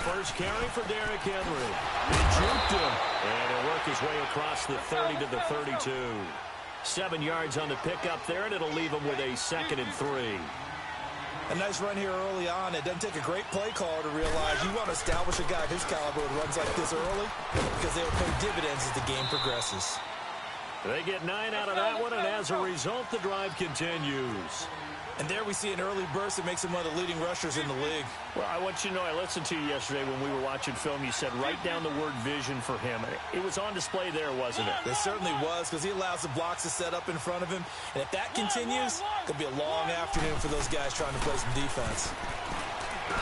first carry for Derrick Henry. He juked him. And he'll work his way across the 30 to the 32. 7 yards on the pickup there, and it'll leave him with a 2nd and 3. A nice run here early on. It doesn't take a great play caller to realize you want to establish a guy of his caliber who runs like this early because they will pay dividends as the game progresses. They get 9 out of that one, and as a result, the drive continues. And there we see an early burst that makes him one of the leading rushers in the league. Well, I want you to know, I listened to you yesterday when we were watching film. You said write down the word vision for him. It was on display there, wasn't it? It certainly was, because he allows the blocks to set up in front of him. And if that continues, it'll be a long afternoon for those guys trying to play some defense.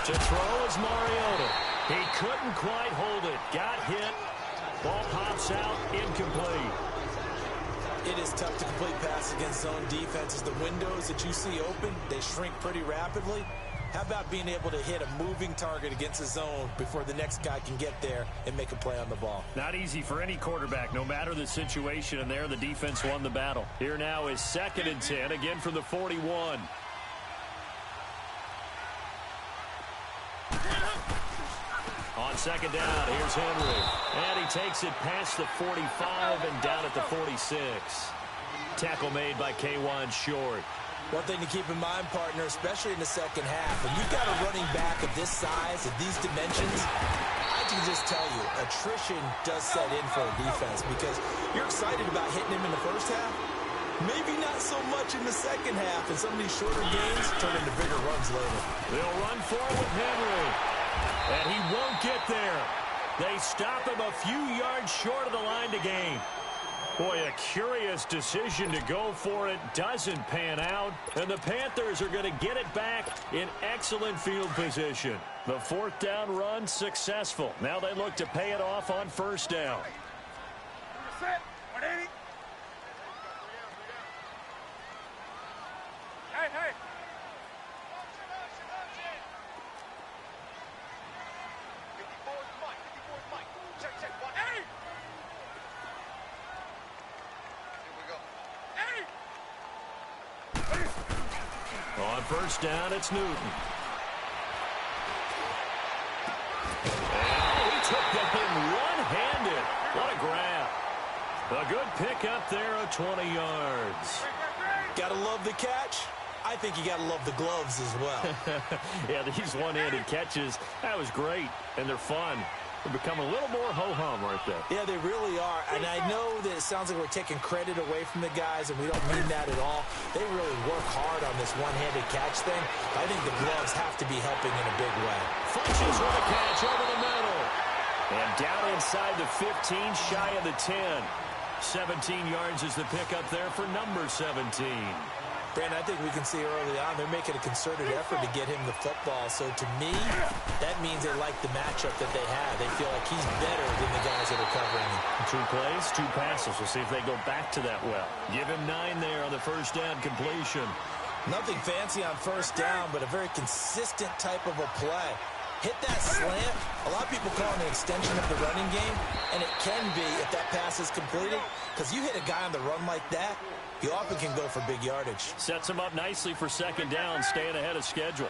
To throw is Mariota. He couldn't quite hold it. Got hit. Ball pops out. Incomplete. It is tough to complete passes against zone defenses. The windows that you see open, they shrink pretty rapidly. How about being able to hit a moving target against a zone before the next guy can get there and make a play on the ball? Not easy for any quarterback, no matter the situation, and there the defense won the battle. Here now is 2nd and 10, again from the 41. On 2nd down, here's Henry. And he takes it past the 45 and down at the 46. Tackle made by K'Wan Short. One thing to keep in mind, partner, especially in the second half, when you've got a running back of this size, of these dimensions, I can just tell you, attrition does set in for a defense because you're excited about hitting him in the first half. Maybe not so much in the second half, and some of these shorter gains turn into bigger runs later. They'll run forward with Henry. And he won't get there. They stop him a few yards short of the line to gain. Boy, a curious decision to go for it. Doesn't pan out. And the Panthers are going to get it back in excellent field position. The 4th down run successful. Now they look to pay it off on 1st down. Set. 180. Hey, hey. On 1st down, it's Newton. And he took that thing one-handed. What a grab. A good pickup there of 20 yards. Gotta love the catch. I think you gotta love the gloves as well. Yeah, these one-handed catches, that was great, and they're fun. They become a little more ho-hum, aren't they? Yeah, they really are. And I know that it sounds like we're taking credit away from the guys, and we don't mean that at all. They really work hard on this one-handed catch thing. I think the gloves have to be helping in a big way. Funches with a catch over the middle. And down inside the 15, shy of the 10. 17 yards is the pickup there for number 17. Brandon, I think we can see early on they're making a concerted effort to get him the football. So to me, that means they like the matchup that they have. They feel like he's better than the guys that are covering him. 2 plays, 2 passes. We'll see if they go back to that well. Give him 9 there on the 1st down completion. Nothing fancy on 1st down, but a very consistent type of a play. Hit that slant. A lot of people call it an extension of the running game, and it can be if that pass is completed, because you hit a guy on the run like that, you often can go for big yardage. Sets him up nicely for 2nd down, staying ahead of schedule.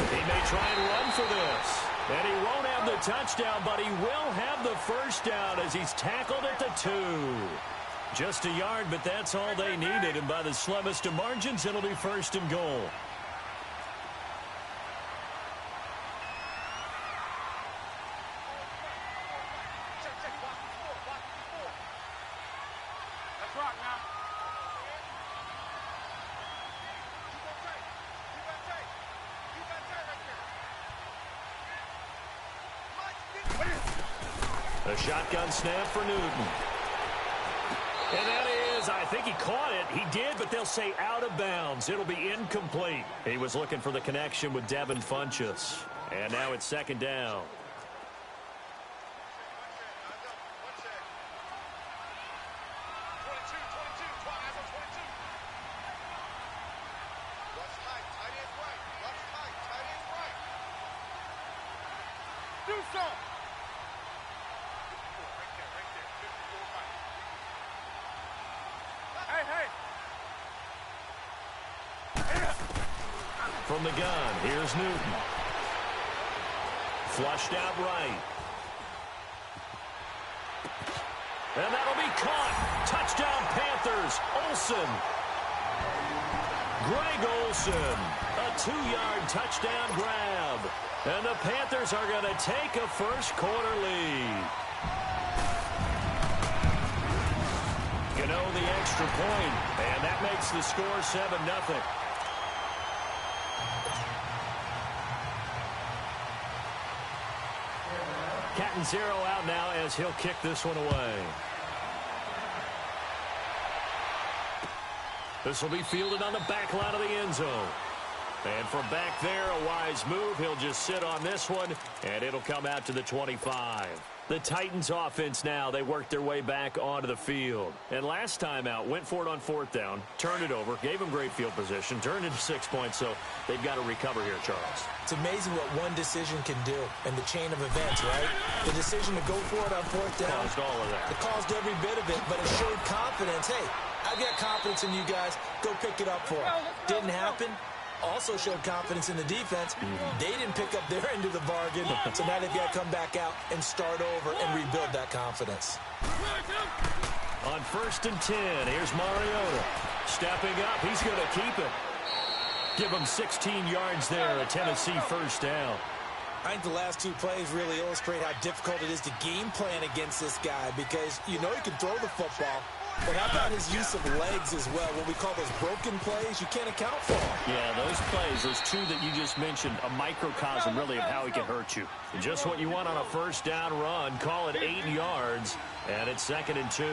He may try and run for this. And he won't have the touchdown, but he will have the 1st down as he's tackled at the 2. Just a yard, but that's all they needed. And by the slimmest of margins, it'll be 1st and goal. A shotgun snap for Newton. And that is, I think he caught it. He did, but they'll say out of bounds. It'll be incomplete. He was looking for the connection with Devin Funchess. And now it's 2nd down. Do something. Hey, hey. From the gun, here's Newton. Flushed out right. And that'll be caught. Touchdown, Panthers. Olsen. Greg Olsen. A 2-yard touchdown grab. And the Panthers are going to take a first-quarter lead. You know, the extra point, and that makes the score 7-0. Catanzaro out now as he'll kick this one away. This will be fielded on the back line of the end zone. And from back there, a wise move. He'll just sit on this one, and it'll come out to the 25. The Titans offense now, they worked their way back onto the field. And last time out, went for it on 4th down, turned it over, gave them great field position, turned into 6 points, so they've got to recover here, Charles. It's amazing what one decision can do in the chain of events, right? The decision to go for it on 4th down. Caused all of that. It caused every bit of it, but it showed confidence. Hey, I've got confidence in you guys. Go pick it up for them. Didn't happen. Also showed confidence in the defense. They didn't pick up their end of the bargain, so now they've got to come back out and start over and rebuild that confidence. On 1st and 10, here's Mariota. Stepping up, he's going to keep it. Give him 16 yards there, a Tennessee first down. I think the last 2 plays really illustrate how difficult it is to game plan against this guy because you know he can throw the football. But how about his use of legs as well? What we call those broken plays, you can't account for them. Yeah, those plays, those 2 that you just mentioned, a microcosm really of how he can hurt you. Just what you want on a first down run. Call it 8 yards, and it's 2nd and 2.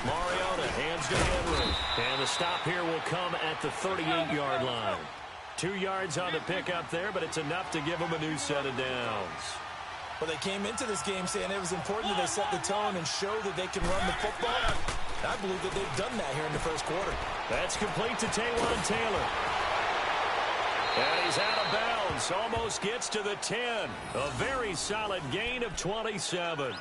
Mariota hands to Henry. And the stop here will come at the 38-yard line. 2 yards on the pickup there, but it's enough to give him a new set of downs. Well, they came into this game saying it was important that they set the tone and show that they can run the football. I believe that they've done that here in the first quarter. That's complete to Taywan Taylor. And he's out of bounds. Almost gets to the 10. A very solid gain of 27.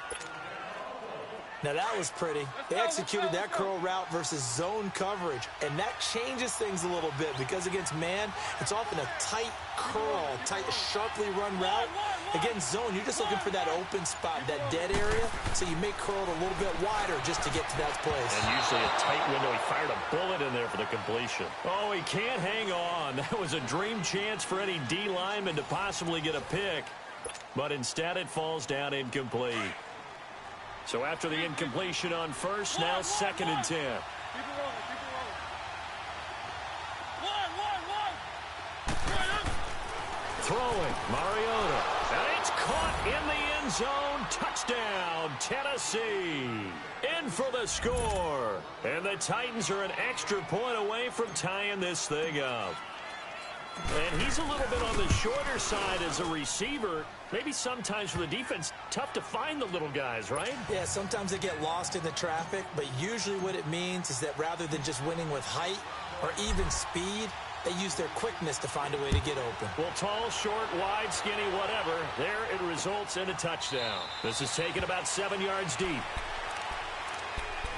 Now, that was pretty. They executed that curl route versus zone coverage, and that changes things a little bit because against man, it's often a tight curl, tight, sharply run route. Against zone, you're just looking for that open spot, that dead area, so you may curl it a little bit wider just to get to that place. And usually a tight window. He fired a bullet in there for the completion. Oh, he can't hang on. That was a dream chance for any D lineman to possibly get a pick, but instead it falls down incomplete. So after the incompletion on first, now 2nd and 10. Keep it rolling, keep it rolling. One. Throwing, Mariota. And it's caught in the end zone. Touchdown, Tennessee. In for the score. And the Titans are an extra point away from tying this thing up. And he's a little bit on the shorter side as a receiver. Maybe sometimes for the defense, tough to find the little guys, right? Yeah, sometimes they get lost in the traffic, but usually what it means is that rather than just winning with height or even speed, they use their quickness to find a way to get open. Well, tall, short, wide, skinny, whatever, there it results in a touchdown. This is taken about 7 yards deep.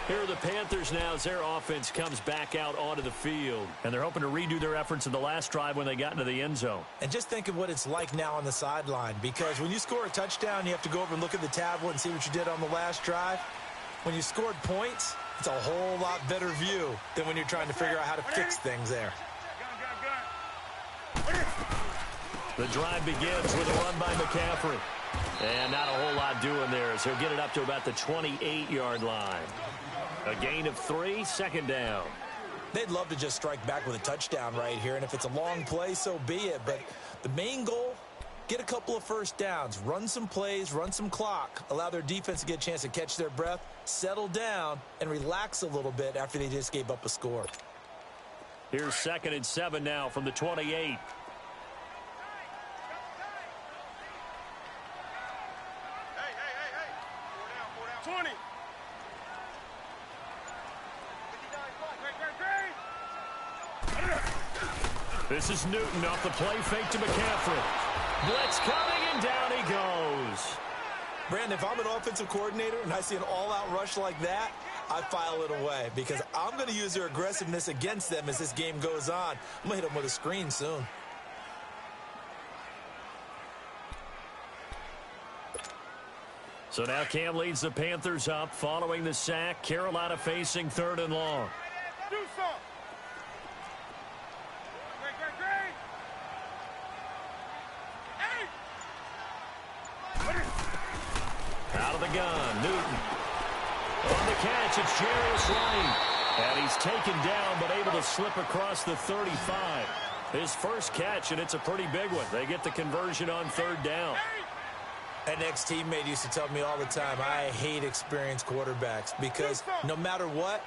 Here are the Panthers now as their offense comes back out onto the field. And they're hoping to redo their efforts in the last drive when they got into the end zone. And just think of what it's like now on the sideline, because when you score a touchdown, you have to go over and look at the tablet and see what you did on the last drive. When you scored points, it's a whole lot better view than when you're trying to figure out how to fix things there. The drive begins with a run by McCaffrey. And not a whole lot doing there as he'll get it up to about the 28-yard line. A gain of 3, 2nd down. They'd love to just strike back with a touchdown right here, and if it's a long play, so be it. But the main goal, get a couple of first downs, run some plays, run some clock, allow their defense to get a chance to catch their breath, settle down, and relax a little bit after they just gave up a score. Here's 2nd and 7 now from the 28. This is Newton off the play fake to McCaffrey. Blitz coming, and down he goes. Brandon, if I'm an offensive coordinator and I see an all-out rush like that, I file it away because I'm going to use their aggressiveness against them as this game goes on. I'm going to hit them with a screen soon. So now Cam leads the Panthers up following the sack. Carolina facing 3rd and long. Do something. Great. Hey! Out of the gun, Newton. On the catch, it's Jarius Wright. And he's taken down, but able to slip across the 35. His first catch, and it's a pretty big one. They get the conversion on 3rd down. An ex-teammate used to tell me all the time, I hate experienced quarterbacks because no matter what,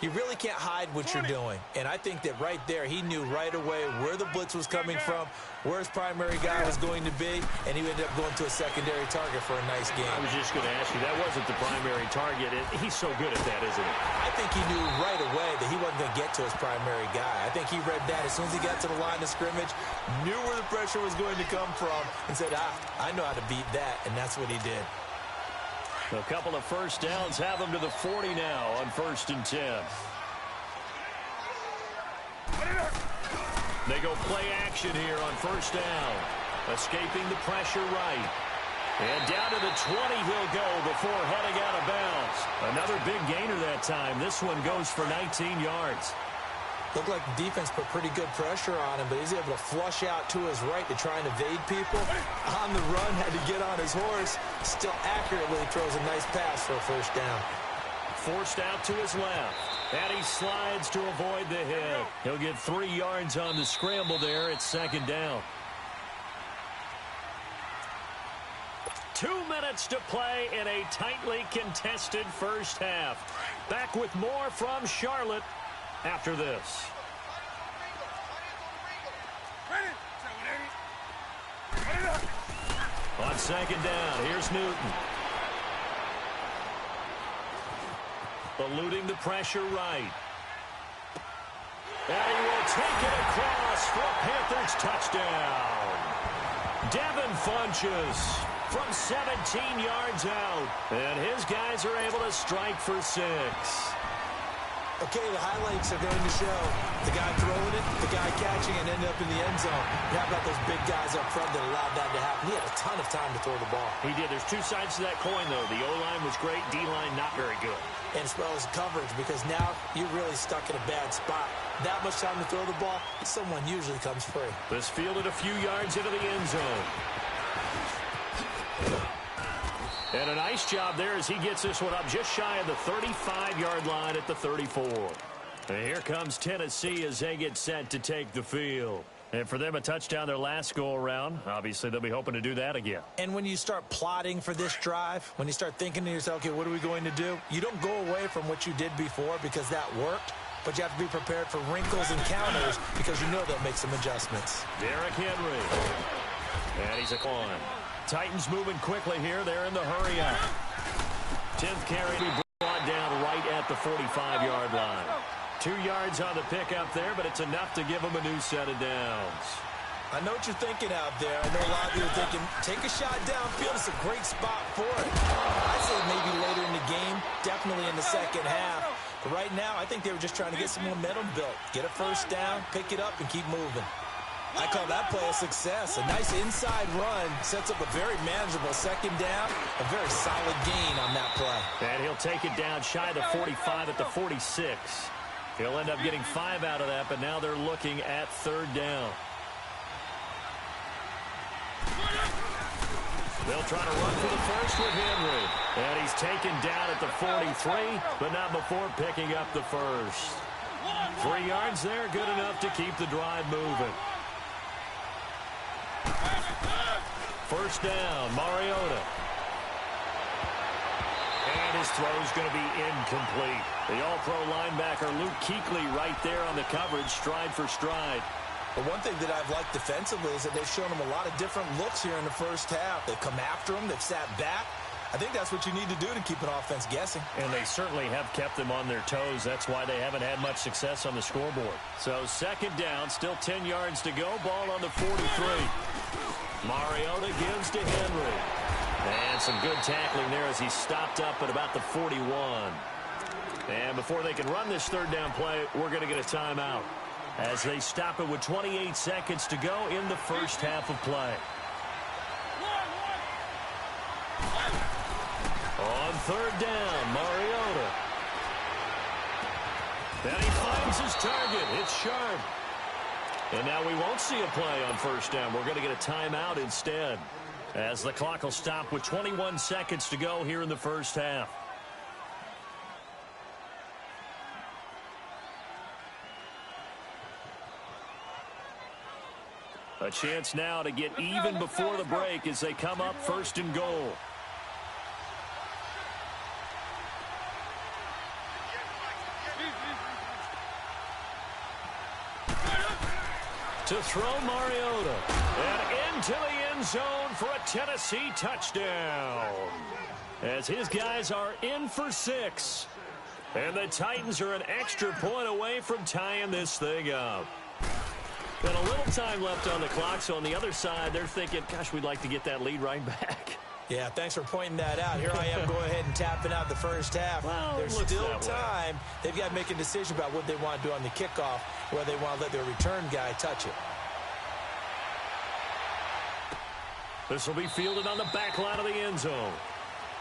you really can't hide what you're doing. And I think that right there, he knew right away where the blitz was coming from, where his primary guy was going to be, and he ended up going to a secondary target for a nice game. I was just going to ask you, that wasn't the primary target. He's so good at that, isn't he? I think he knew right away that he wasn't going to get to his primary guy. I think he read that as soon as he got to the line of scrimmage, knew where the pressure was going to come from, and said, I know how to beat that, and that's what he did. A couple of first downs have them to the 40 now on 1st and 10. They go play action here on 1st down. Escaping the pressure right. And down to the 20 he'll go before heading out of bounds. Another big gainer that time. This one goes for 19 yards. Looked like the defense put pretty good pressure on him, but he's able to flush out to his right to try and evade people. On the run, had to get on his horse. Still accurately throws a nice pass for a 1st down. Forced out to his left. And he slides to avoid the hit. He'll get 3 yards on the scramble there. It's 2nd down. 2 minutes to play in a tightly contested first half. Back with more from Charlotte after this. On 2nd down, here's Newton. Eluding the pressure right. And he will take it across for a Panthers touchdown. Devin Funchess from 17 yards out. And his guys are able to strike for 6. Okay, the highlights are going to show the guy throwing it, the guy catching it, and ended up in the end zone. How about those big guys up front that allowed that to happen? He had a ton of time to throw the ball. He did. There's 2 sides to that coin, though. The O-line was great. D-line not very good. And as well as coverage, because now you're really stuck in a bad spot. That much time to throw the ball, someone usually comes free. This fielded a few yards into the end zone. And a nice job there as he gets this one up just shy of the 35-yard line at the 34. And here comes Tennessee as they get set to take the field. And for them, a touchdown their last go-around. Obviously, they'll be hoping to do that again. And when you start plotting for this drive, when you start thinking to yourself, okay, what are we going to do? You don't go away from what you did before because that worked. But you have to be prepared for wrinkles and counters because you know they'll make some adjustments. Derrick Henry. And he's a con. Titans moving quickly here. They're in the hurry up. 10th carry brought down right at the 45-yard line. 2 yards on the pickup there, but it's enough to give them a new set of downs. I know what you're thinking out there. I know a lot of you are thinking, take a shot downfield. It's a great spot for it. I'd say maybe later in the game, definitely in the second half. But right now, I think they were just trying to get some momentum built. Get a 1st down, pick it up, and keep moving. I call that play a success. A nice inside run sets up a very manageable 2nd down. A very solid gain on that play. And he'll take it down shy of the 45 at the 46. He'll end up getting 5 out of that, but now they're looking at 3rd down. They'll try to run for the first with Henry. And he's taken down at the 43, but not before picking up the first. 3 yards there, good enough to keep the drive moving. 1st down, Mariota. And his throw's going to be incomplete. The all-pro linebacker Luke Kuechly right there on the coverage, stride for stride. But one thing that I've liked defensively is that they've shown him a lot of different looks here in the first half. They've come after him. They've sat back. I think that's what you need to do to keep an offense guessing. And they certainly have kept them on their toes. That's why they haven't had much success on the scoreboard. So 2nd down, still 10 yards to go. Ball on the 43. Mariota gives to Henry. And some good tackling there as he stopped up at about the 41. And before they can run this third down play, we're going to get a timeout as they stop it with 28 seconds to go in the first half of play. On third down, Mariota. And he finds his target. It's sharp. And now we won't see a play on first down. We're going to get a timeout instead, as the clock will stop with 21 seconds to go here in the first half. A chance now to get even before the break as they come up first and goal. To throw Mariota. And into the end zone for a Tennessee touchdown. As his guys are in for 6. And the Titans are an extra point away from tying this thing up. Got a little time left on the clock, so on the other side, they're thinking, gosh, we'd like to get that lead right back. Yeah, thanks for pointing that out. Here I am going ahead and tapping out the first half. Well, there's still time. They've got to make a decision about what they want to do on the kickoff, whether they want to let their return guy touch it. This will be fielded on the back line of the end zone.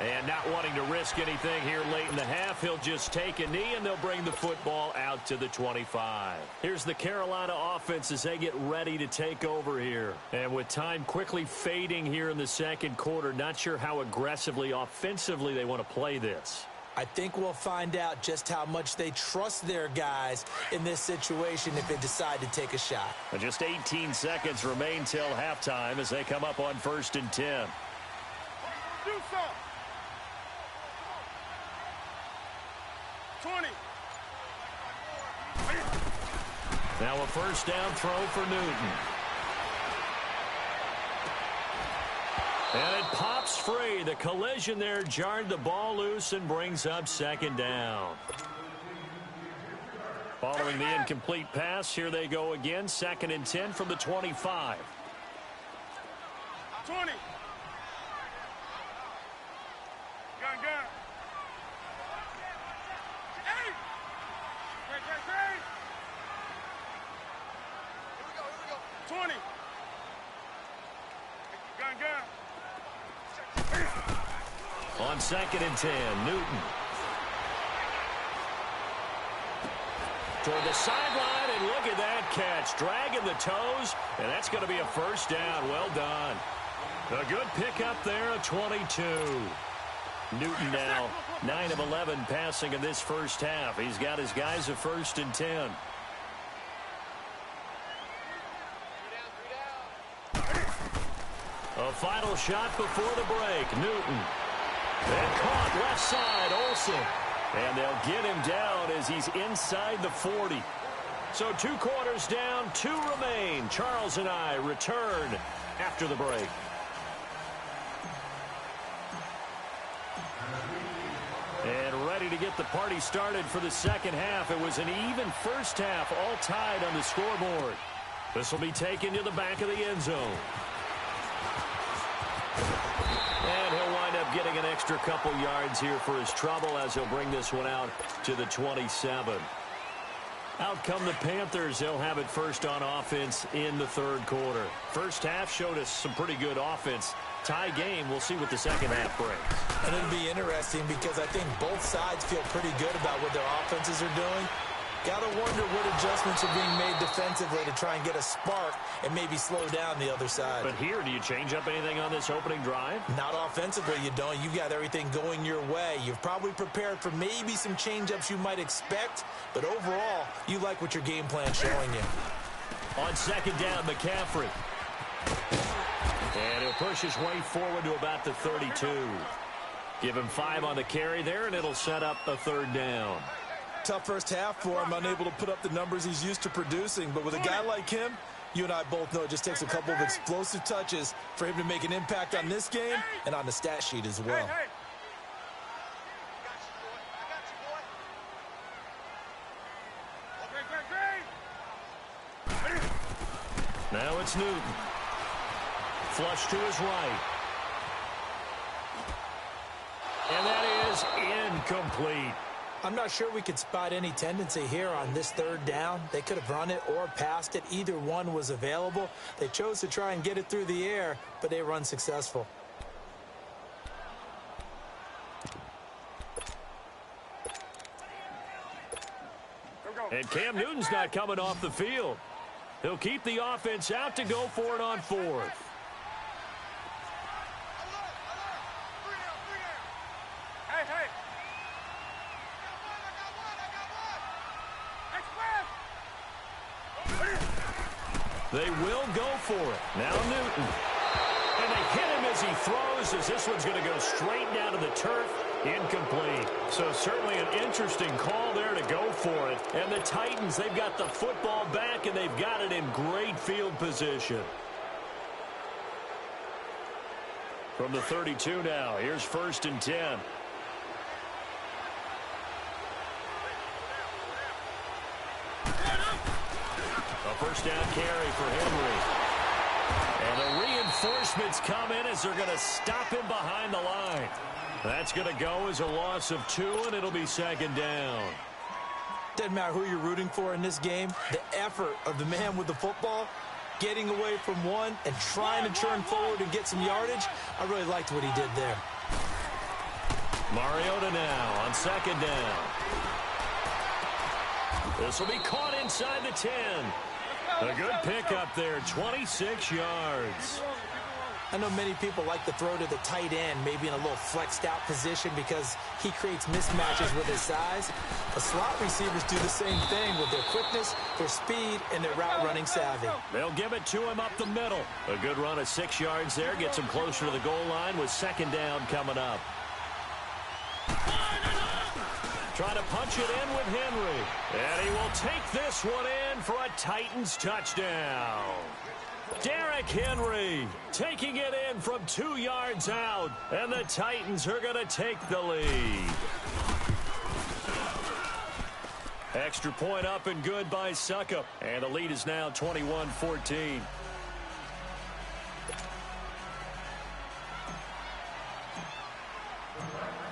And not wanting to risk anything here late in the half, he'll just take a knee, and they'll bring the football out to the 25. Here's the Carolina offense as they get ready to take over here. And with time quickly fading here in the second quarter, not sure how aggressively, offensively they want to play this. I think we'll find out just how much they trust their guys in this situation if they decide to take a shot. And just 18 seconds remain till halftime as they come up on 1st and 10. Do something. 20. Now a first down throw for Newton. And it pops free. The collision there jarred the ball loose and brings up second down. Following the incomplete pass, here they go again. 2nd and 10 from the 25. 20. Gun. Hey! Great. Here we go. 20. Gun. On 2nd and 10, Newton. Toward the sideline, and look at that catch. Dragging the toes, and that's going to be a first down. Well done. A good pickup there, a 22. Newton now 9 of 11 passing in this first half. He's got his guys a 1st and 10. A final shot before the break. Newton. And caught left side, Olsen. And they'll get him down as he's inside the 40. So 2 quarters down, 2 remain. Charles and I return after the break. And ready to get the party started for the second half. It was an even first half, all tied on the scoreboard. This will be taken to the back of the end zone. And he'll wind up getting an extra couple yards here for his trouble as he'll bring this one out to the 27. Out come the Panthers. They'll have it first on offense in the third quarter. First half showed us some pretty good offense. Tie game. We'll see what the second half brings. And it'll be interesting because I think both sides feel pretty good about what their offenses are doing. Gotta wonder what adjustments are being made defensively to try and get a spark and maybe slow down the other side. But here, do you change up anything on this opening drive? Not offensively, you don't. You've got everything going your way. You've probably prepared for maybe some change-ups you might expect, but overall, you like what your game plan's showing you. On second down, McCaffrey. And he'll push his way forward to about the 32. Give him 5 on the carry there, and it'll set up a third down. Tough first half for him, unable to put up the numbers he's used to producing. But with a guy like him, you and I both know it just takes a couple of explosive touches for him to make an impact on this game and on the stat sheet as well. Hey. Great. Now it's Newton. Flush to his right. And that is incomplete. I'm not sure we could spot any tendency here on this third down. They could have run it or passed it. Either one was available. They chose to try and get it through the air, but they were unsuccessful. And Cam Newton's not coming off the field. He'll keep the offense out to go for it on fourth. They will go for it. Now Newton. And they hit him as he throws, as this one's going to go straight down to the turf. Incomplete. So certainly an interesting call there to go for it. And the Titans, they've got the football back, and they've got it in great field position. From the 32 now, here's 1st and 10. A first down carry for Henry. And the reinforcements come in as they're going to stop him behind the line. That's going to go as a loss of 2, and it'll be 2nd down. Doesn't matter who you're rooting for in this game. The effort of the man with the football, getting away from one and trying to turn forward and get some yardage, I really liked what he did there. Mariota now on 2nd down. This will be caught inside the 10. A good pickup there, 26 yards. I know many people like to throw to the tight end, maybe in a little flexed out position because he creates mismatches with his size. The slot receivers do the same thing with their quickness, their speed, and their route running savvy. They'll give it to him up the middle. A good run of 6 yards there, gets him closer to the goal line with 2nd down coming up. Trying to punch it in with Henry. And he will take this one in for a Titans touchdown. Derrick Henry taking it in from 2 yards out. And the Titans are going to take the lead. Extra point up and good by Suckup. And the lead is now 21-14.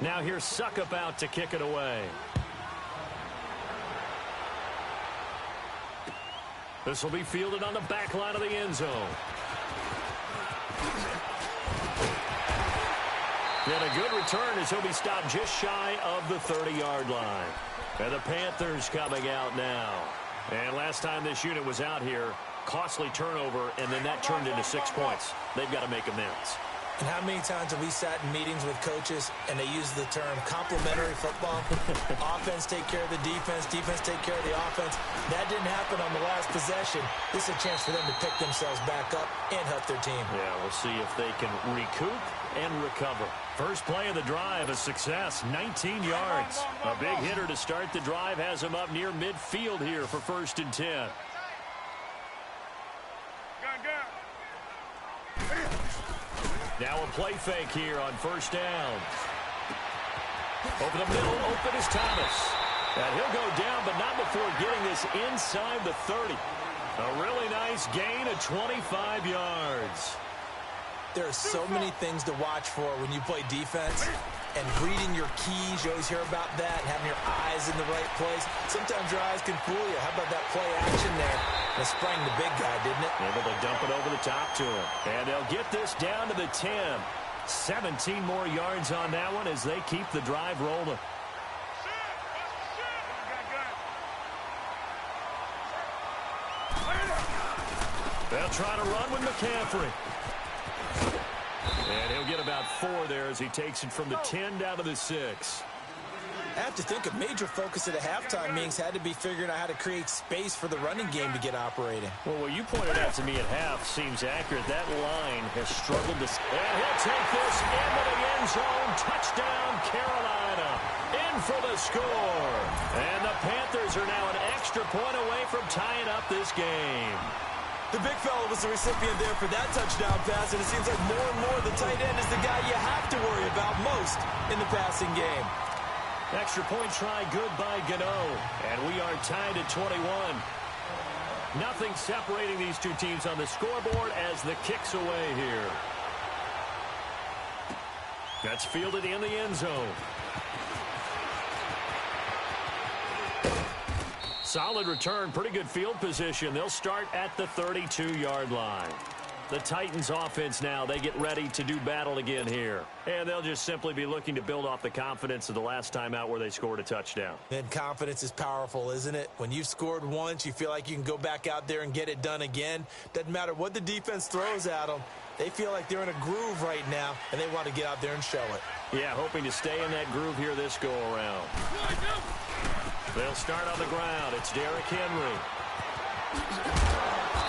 Now here's Suckup out to kick it away. This will be fielded on the back line of the end zone. And a good return as he'll be stopped just shy of the 30-yard line. And the Panthers coming out now. And last time this unit was out here, costly turnover, and then that turned into 6 points. They've got to make amends. And how many times have we sat in meetings with coaches and they use the term complementary football? Offense take care of the defense, defense take care of the offense. That didn't happen on the last possession. This is a chance for them to pick themselves back up and help their team. Yeah, we'll see if they can recoup and recover. First play of the drive, a success, 19 yards. A big hitter to start the drive has him up near midfield here for 1st and 10. Now a play fake here on 1st down. Over the middle, open is Thomas. And he'll go down, but not before getting this inside the 30. A really nice gain of 25 yards. There are so many things to watch for when you play defense. And reading your keys, you always hear about that, and having your eyes in the right place. Sometimes your eyes can fool you. How about that play action there? That sprang the big guy, didn't it? Able to dump it over the top to him. And they'll get this down to the 10. 17 more yards on that one as they keep the drive rolling. They'll try to run with McCaffrey. And he'll get about 4 there as he takes it from the 10 down to the 6. I have to think a major focus of the halftime meetings had to be figuring out how to create space for the running game to get operating. Well, what you pointed out to me at half seems accurate. That line has struggled to... And he'll take this into the end zone. Touchdown, Carolina. In for the score. And the Panthers are now an extra point away from tying up this game. The big fella was the recipient there for that touchdown pass, and it seems like more and more the tight end is the guy you have to worry about most in the passing game. Extra point try, good by Gano. And we are tied at 21. Nothing separating these two teams on the scoreboard as the kick's away here. That's fielded in the end zone. Solid return, pretty good field position. They'll start at the 32-yard line. The Titans offense now, they get ready to do battle again here. And they'll just simply be looking to build off the confidence of the last time out where they scored a touchdown. And confidence is powerful, isn't it? When you've scored once, you feel like you can go back out there and get it done again. Doesn't matter what the defense throws at them. They feel like they're in a groove right now, and they want to get out there and show it. Yeah, hoping to stay in that groove here this go-around. They'll start on the ground. It's Derrick Henry.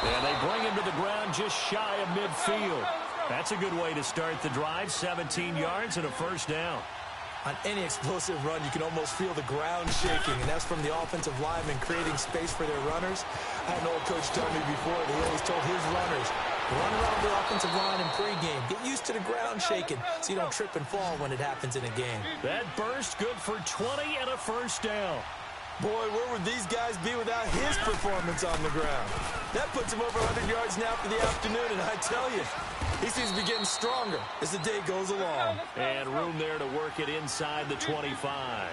And they bring him to the ground just shy of midfield. That's a good way to start the drive. 17 yards and a first down. On any explosive run, you can almost feel the ground shaking, and that's from the offensive linemen creating space for their runners. I had an old coach tell me before that he always told his runners, run around the offensive line in pregame. Get used to the ground shaking so you don't trip and fall when it happens in a game. That burst good for 20 and a first down. Boy, where would these guys be without his performance on the ground? That puts him over 100 yards now for the afternoon, and I tell you, he seems to be getting stronger as the day goes along. And room there to work it inside the 25.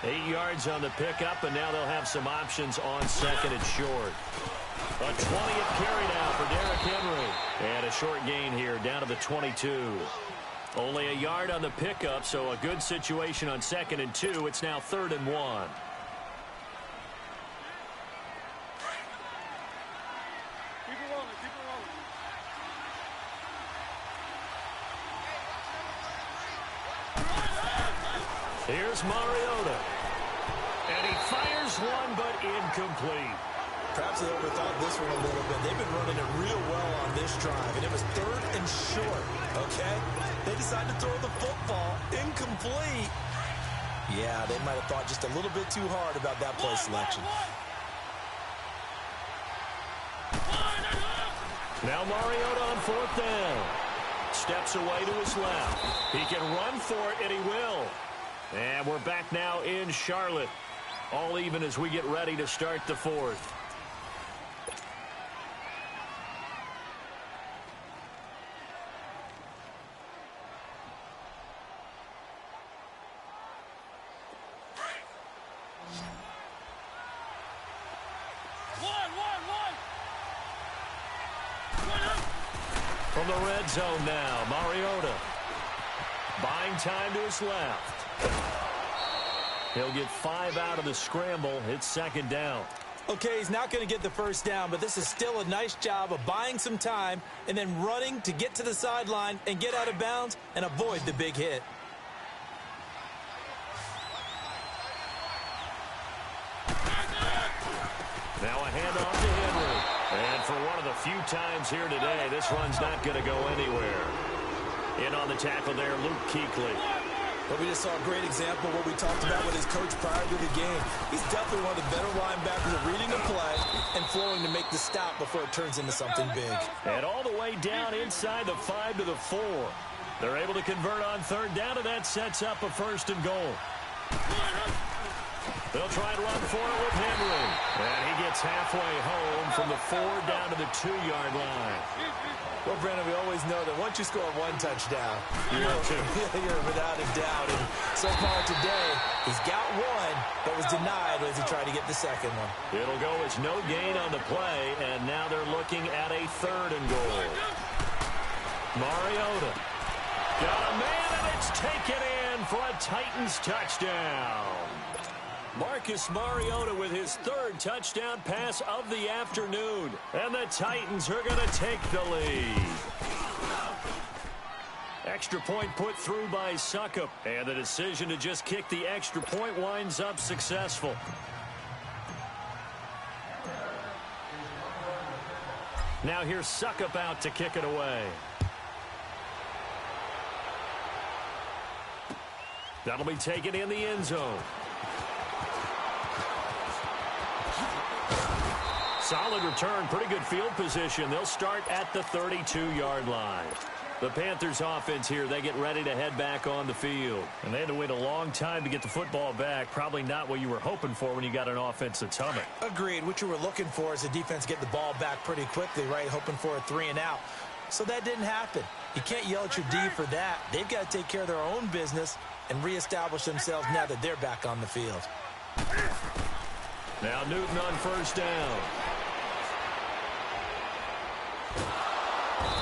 8 yards on the pickup, and now they'll have some options on second and short. A 20th carry now for Derrick Henry. And a short gain here down to the 22. Only a yard on the pickup, so a good situation on second and 2. It's now 3rd and 1. Here's Mariota. And he fires one, but incomplete. Perhaps they overthought this one a little bit. They've been running it real well on this drive, and it was 3rd and short, okay? They decided to throw the football incomplete. Yeah, they might have thought just a little bit too hard about that play selection. Now Mariota on 4th down. Steps away to his left. He can run for it, and he will. And we're back now in Charlotte. All even as we get ready to start the 4th. From the red zone now, Mariota. Buying time to his left. He'll get 5 out of the scramble. It's 2nd down. Okay, he's not going to get the first down, but this is still a nice job of buying some time and then running to get to the sideline and get out of bounds and avoid the big hit. Now a handoff to Henry. And for one of the few times here today, this run's not going to go anywhere. In on the tackle there, Luke Kuechly. But we just saw a great example of what we talked about with his coach prior to the game. He's definitely one of the better linebackers at reading the play and flowing to make the stop before it turns into something big. And all the way down inside the 5 to the 4. They're able to convert on 3rd down, and that sets up a 1st and goal. They'll try and run for it with Henry. And he gets halfway home from the 4 down to the 2-yard line. Well, Brandon, we always know that once you score 1 touchdown, you're without a doubt. And so far today, he's got 1, but was denied as he tried to get the second one. It'll go as no gain on the play, and now they're looking at a 3rd and goal. Mariota. Got a man, and it's taken in for a Titans touchdown. Marcus Mariota with his 3rd touchdown pass of the afternoon. And the Titans are going to take the lead. Extra point put through by Succop. And the decision to just kick the extra point winds up successful. Now here's Succop out to kick it away. That'll be taken in the end zone. Solid return, pretty good field position. They'll start at the 32-yard line. The Panthers offense here, they get ready to head back on the field. And they had to wait a long time to get the football back. Probably not what you were hoping for when you got an offense that's humming. Agreed. What you were looking for is the defense get the ball back pretty quickly, right? Hoping for a 3 and out. So that didn't happen. You can't yell at your D for that. They've got to take care of their own business and reestablish themselves now that they're back on the field. Now Newton on first down.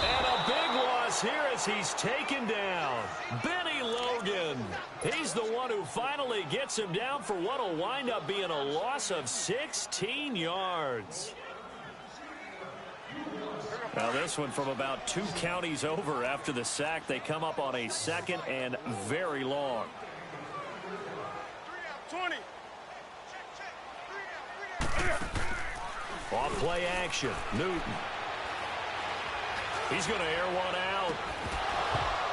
And a big loss here as he's taken down. Benny Logan. He's the one who finally gets him down for what will wind up being a loss of 16 yards. Now this one from about 2 counties over after the sack. They come up on a second and very long. 20. Off play action. Newton. He's going to air one out.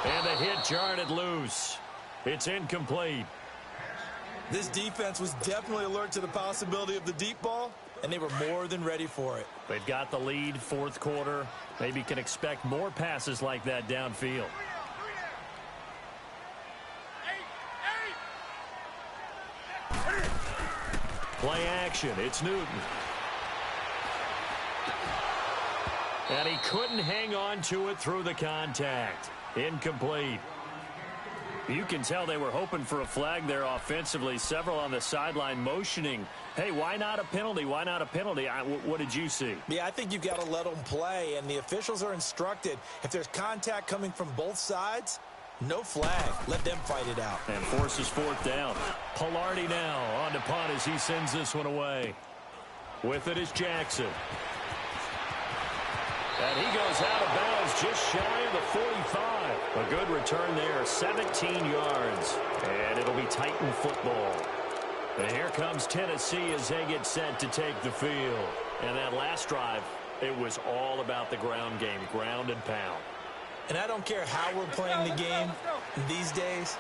And the hit jarred it loose. It's incomplete. This defense was definitely alert to the possibility of the deep ball, and they were more than ready for it. They've got the lead, fourth quarter. Maybe can expect more passes like that downfield. Play action. It's Newton. And he couldn't hang on to it through the contact. Incomplete. You can tell they were hoping for a flag there offensively. Several on the sideline motioning. Hey, why not a penalty? Why not a penalty? What did you see? Yeah, I think you've got to let them play, and the officials are instructed. If there's contact coming from both sides, no flag. Let them fight it out. And forces fourth down. Pilardi now on to punt as he sends this one away. With it is Jackson. And he goes out of bounds just shy of the 45. A good return there, 17 yards. And it'll be Titan football. And here comes Tennessee as they get set to take the field. And that last drive, it was all about the ground game, ground and pound. And I don't care how we're playing the game these days,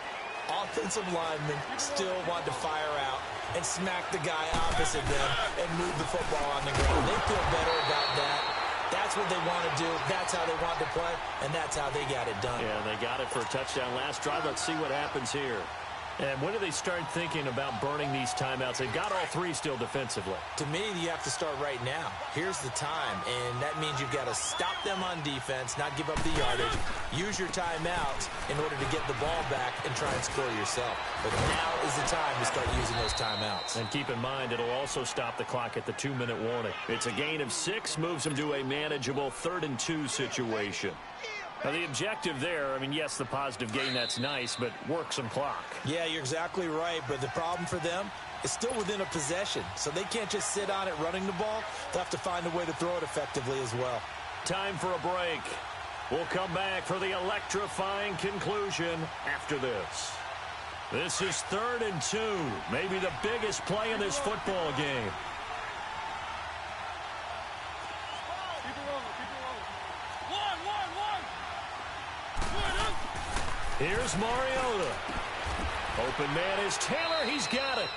offensive linemen still want to fire out and smack the guy opposite them and move the football on the ground. They feel better about that. That's what they want to do. That's how they want to play, and that's how they got it done. Yeah, they got it for a touchdown last drive. Let's see what happens here. And when do they start thinking about burning these timeouts? They've got all three still defensively. To me, you have to start right now. Here's the time, and that means you've got to stop them on defense, not give up the yardage, use your timeouts in order to get the ball back and try and score yourself. But now is the time to start using those timeouts. And keep in mind, it'll also stop the clock at the 2-minute warning. It's a gain of 6, moves them to a manageable 3rd and 2 situation. Now, the objective there, I mean, yes, the positive gain, that's nice, but work some clock. Yeah, you're exactly right, but the problem for them is still within a possession, so they can't just sit on it running the ball. They'll have to find a way to throw it effectively as well. Time for a break. We'll come back for the electrifying conclusion after this. This is 3rd and 2, maybe the biggest play in this football game. Here's Mariota. Open man is Taylor. He's got it.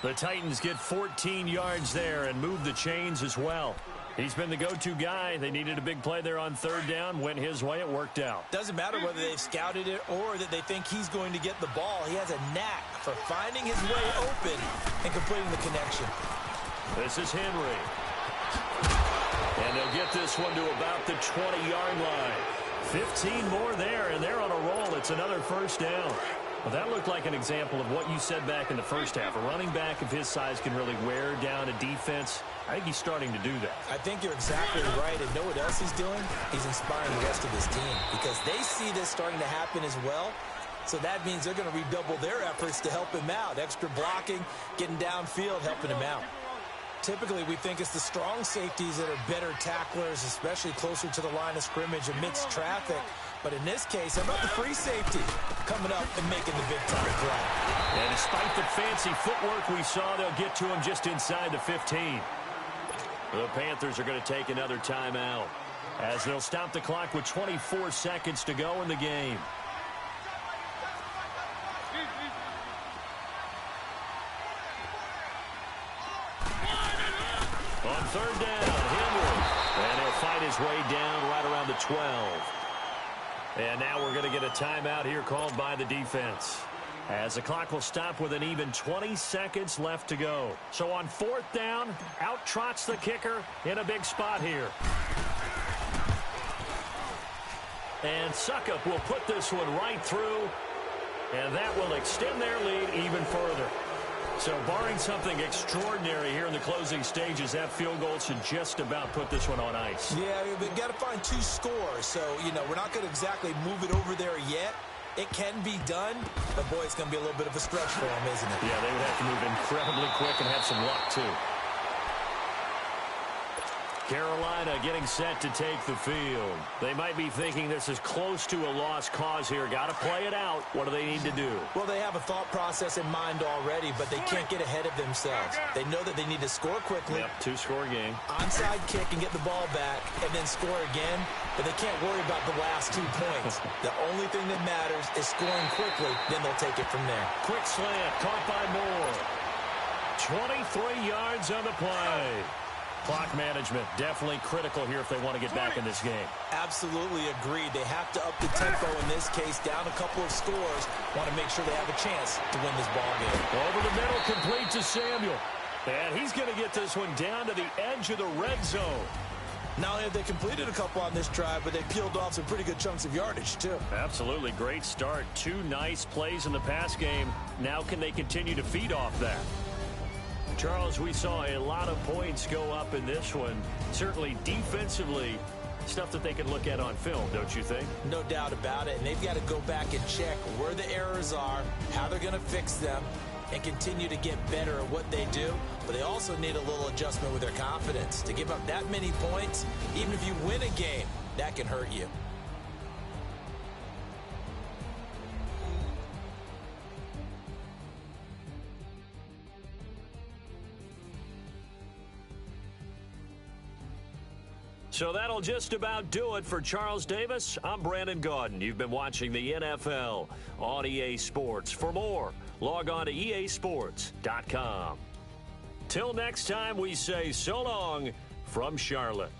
The Titans get 14 yards there and move the chains as well. He's been the go-to guy. They needed a big play there on 3rd down. Went his way. It worked out. Doesn't matter whether they've scouted it or that they think he's going to get the ball. He has a knack for finding his way open and completing the connection. This is Henry. And they'll get this one to about the 20-yard line. 15 more there, and they're on a roll. It's another 1st down. Well, that looked like an example of what you said back in the first half. A running back of his size can really wear down a defense. I think he's starting to do that. I think you're exactly right. And know what else he's doing? He's inspiring the rest of his team because they see this starting to happen as well. So that means they're going to redouble their efforts to help him out. Extra blocking, getting downfield, helping him out. Typically, we think it's the strong safeties that are better tacklers, especially closer to the line of scrimmage amidst traffic. But in this case, how about the free safety coming up and making the big-time play? And despite the fancy footwork we saw, they'll get to him just inside the 15. The Panthers are going to take another timeout as they'll stop the clock with 24 seconds to go in the game. On 3rd down, Henry. And he'll fight his way down right around the 12. And now we're going to get a timeout here called by the defense, as the clock will stop with an even 20 seconds left to go. So on 4th down, out trots the kicker in a big spot here. And Suckup will put this one right through, and that will extend their lead even further. So barring something extraordinary here in the closing stages, that field goal should just about put this one on ice. Yeah, they've got to find 2 scores. So, we're not going to exactly move it over there yet. It can be done, but, boy, it's going to be a little bit of a stretch for them, isn't it? Yeah, they would have to move incredibly quick and have some luck, too. Carolina getting set to take the field. They might be thinking this is close to a lost cause here. Got to play it out. What do they need to do? Well, they have a thought process in mind already, but they can't get ahead of themselves. They know that they need to score quickly. Yep, 2-score game. Onside kick and get the ball back and then score again, but they can't worry about the last 2 points. The only thing that matters is scoring quickly, then they'll take it from there. Quick slant, caught by Moore. 23 yards on the play. Clock management, definitely critical here if they want to get back in this game. Absolutely agreed. They have to up the tempo in this case, down a couple of scores. Want to make sure they have a chance to win this ball game. Over the middle, complete to Samuel. And he's going to get this one down to the edge of the red zone. Not only have they completed a couple on this drive, but they peeled off some pretty good chunks of yardage, too. Absolutely. Great start. 2 nice plays in the pass game. Now can they continue to feed off that? Charles, we saw a lot of points go up in this one. Certainly defensively, stuff that they can look at on film, don't you think? No doubt about it. And they've got to go back and check where the errors are, how they're going to fix them, and continue to get better at what they do. But they also need a little adjustment with their confidence. To give up that many points, even if you win a game, that can hurt you. So that'll just about do it for Charles Davis. I'm Brandon Gaudin. You've been watching the NFL on EA Sports. For more, log on to easports.com. Till next time, we say so long from Charlotte.